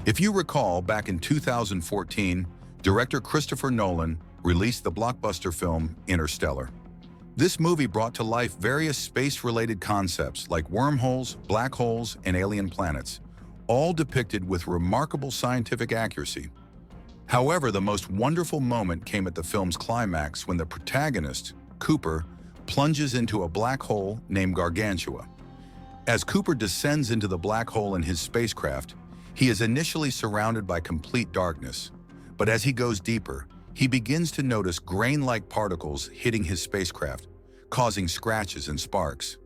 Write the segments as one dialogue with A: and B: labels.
A: If you recall, back in 2014, director Christopher Nolan released the blockbuster film Interstellar. This movie brought to life various space-related concepts like wormholes, black holes, and alien planets, all depicted with remarkable scientific accuracy. However, the most wonderful moment came at the film's climax when the protagonist, Cooper, plunges into a black hole named Gargantua. As Cooper descends into the black hole in his spacecraft, he is initially surrounded by complete darkness, but as he goes deeper, he begins to notice grain-like particles hitting his spacecraft, causing scratches and sparks.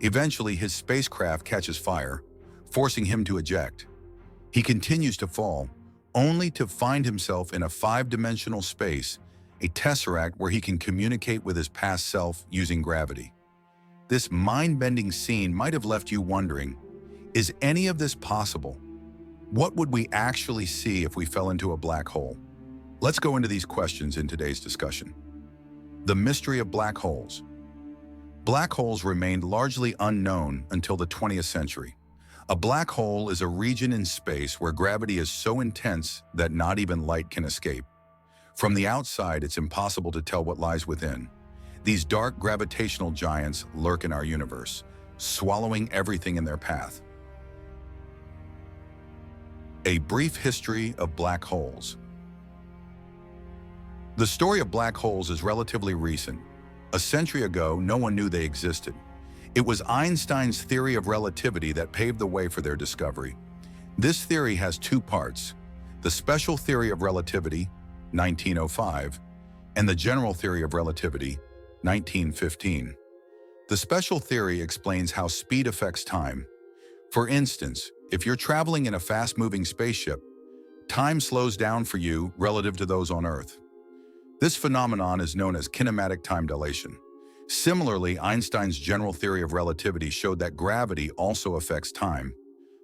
A: Eventually, his spacecraft catches fire, forcing him to eject. He continues to fall, only to find himself in a five-dimensional space, a tesseract where he can communicate with his past self using gravity. This mind-bending scene might have left you wondering, is any of this possible? What would we actually see if we fell into a black hole? Let's go into these questions in today's discussion. The mystery of black holes. Black holes remained largely unknown until the 20th century. A black hole is a region in space where gravity is so intense that not even light can escape. From the outside, it's impossible to tell what lies within. These dark gravitational giants lurk in our universe, swallowing everything in their path. A brief history of black holes. The story of black holes is relatively recent. A century ago, no one knew they existed. It was Einstein's theory of relativity that paved the way for their discovery. This theory has two parts: the special theory of relativity, 1905, and the general theory of relativity, 1915. The special theory explains how speed affects time. For instance, if you're traveling in a fast-moving spaceship, time slows down for you relative to those on Earth. This phenomenon is known as kinematic time dilation. Similarly, Einstein's general theory of relativity showed that gravity also affects time.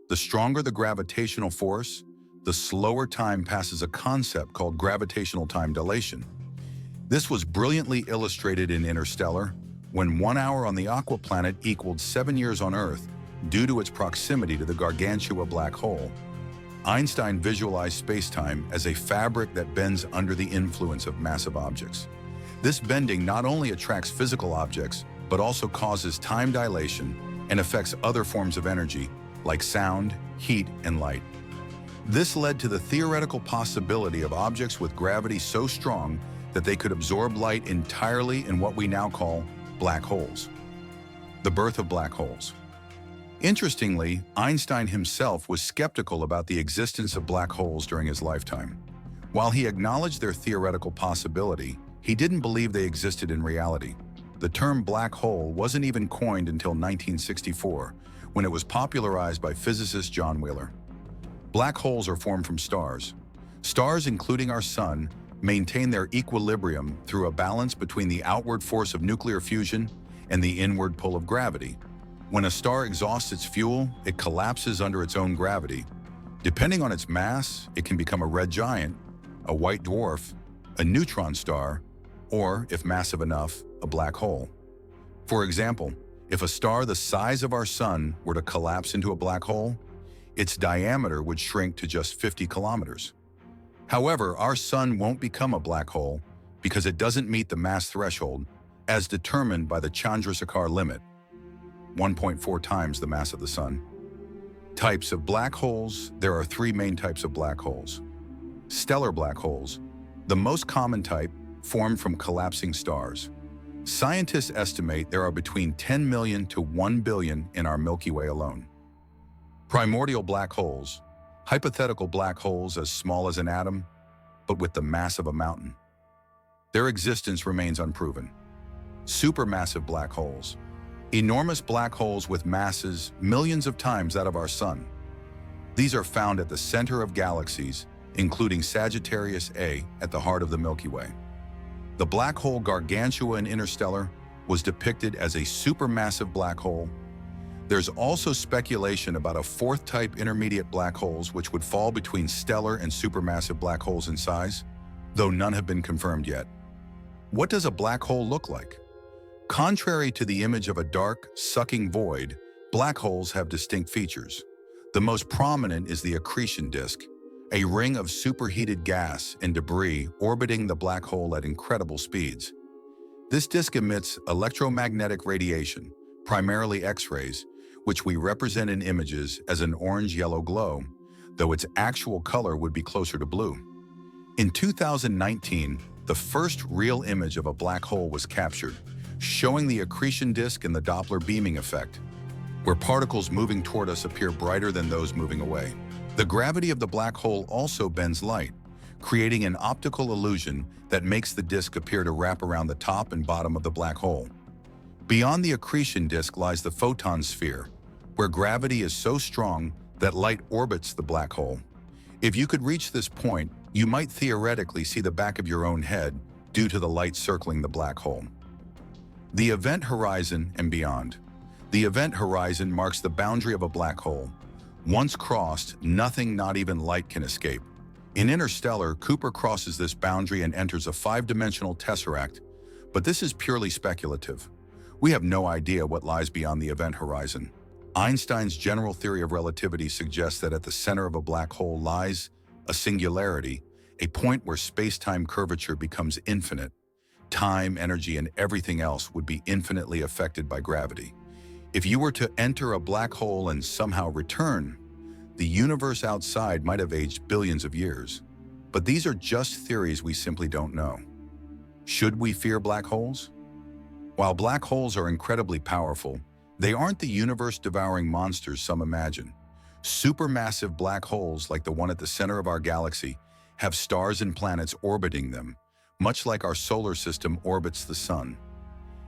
A: The stronger the gravitational force, the slower time passes, a concept called gravitational time dilation. This was brilliantly illustrated in Interstellar, when 1 hour on the aqua planet equaled 7 years on Earth due to its proximity to the Gargantua black hole. Einstein visualized space-time as a fabric that bends under the influence of massive objects. This bending not only attracts physical objects, but also causes time dilation and affects other forms of energy, like sound, heat, and light. This led to the theoretical possibility of objects with gravity so strong that they could absorb light entirely in what we now call black holes. The birth of black holes. Interestingly, Einstein himself was skeptical about the existence of black holes during his lifetime. While he acknowledged their theoretical possibility, he didn't believe they existed in reality. The term black hole wasn't even coined until 1964, when it was popularized by physicist John Wheeler. Black holes are formed from stars. Stars, including our sun, maintain their equilibrium through a balance between the outward force of nuclear fusion and the inward pull of gravity. When a star exhausts its fuel, it collapses under its own gravity. Depending on its mass, it can become a red giant, a white dwarf, a neutron star, or, if massive enough, a black hole. For example, if a star the size of our sun were to collapse into a black hole, its diameter would shrink to just 50 kilometers. However, our sun won't become a black hole because it doesn't meet the mass threshold as determined by the Chandrasekhar limit, 1.4 times the mass of the sun. Types of black holes. There are three main types of black holes. Stellar black holes, the most common type, formed from collapsing stars. Scientists estimate there are between 10 million to 1 billion in our Milky Way alone. Primordial black holes, hypothetical black holes as small as an atom, but with the mass of a mountain. Their existence remains unproven. Supermassive black holes, enormous black holes with masses millions of times that of our sun. These are found at the center of galaxies, including Sagittarius A at the heart of the Milky Way. The black hole Gargantua in Interstellar was depicted as a supermassive black hole. There's also speculation about a fourth type, intermediate black holes, which would fall between stellar and supermassive black holes in size, though none have been confirmed yet. What does a black hole look like? Contrary to the image of a dark, sucking void, black holes have distinct features. The most prominent is the accretion disk, a ring of superheated gas and debris orbiting the black hole at incredible speeds. This disk emits electromagnetic radiation, primarily X-rays, which we represent in images as an orange-yellow glow, though its actual color would be closer to blue. In 2019, the first real image of a black hole was captured, showing the accretion disk and the Doppler beaming effect, where particles moving toward us appear brighter than those moving away. The gravity of the black hole also bends light, creating an optical illusion that makes the disk appear to wrap around the top and bottom of the black hole. Beyond the accretion disk lies the photon sphere, where gravity is so strong that light orbits the black hole. If you could reach this point, you might theoretically see the back of your own head due to the light circling the black hole. The event horizon and beyond. The event horizon marks the boundary of a black hole. Once crossed, nothing, not even light, can escape. In Interstellar, Cooper crosses this boundary and enters a five-dimensional tesseract, but this is purely speculative. We have no idea what lies beyond the event horizon. Einstein's general theory of relativity suggests that at the center of a black hole lies a singularity, a point where space-time curvature becomes infinite. Time, energy, and everything else would be infinitely affected by gravity. If you were to enter a black hole and somehow return, the universe outside might have aged billions of years. But these are just theories we simply don't know. Should we fear black holes? While black holes are incredibly powerful, they aren't the universe-devouring monsters some imagine. Supermassive black holes like the one at the center of our galaxy have stars and planets orbiting them, much like our solar system orbits the sun.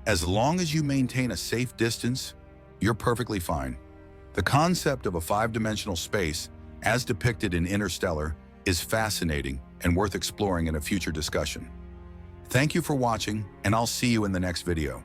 A: As long as you maintain a safe distance, you're perfectly fine. The concept of a five-dimensional space, as depicted in Interstellar, is fascinating and worth exploring in a future discussion. Thank you for watching, and I'll see you in the next video.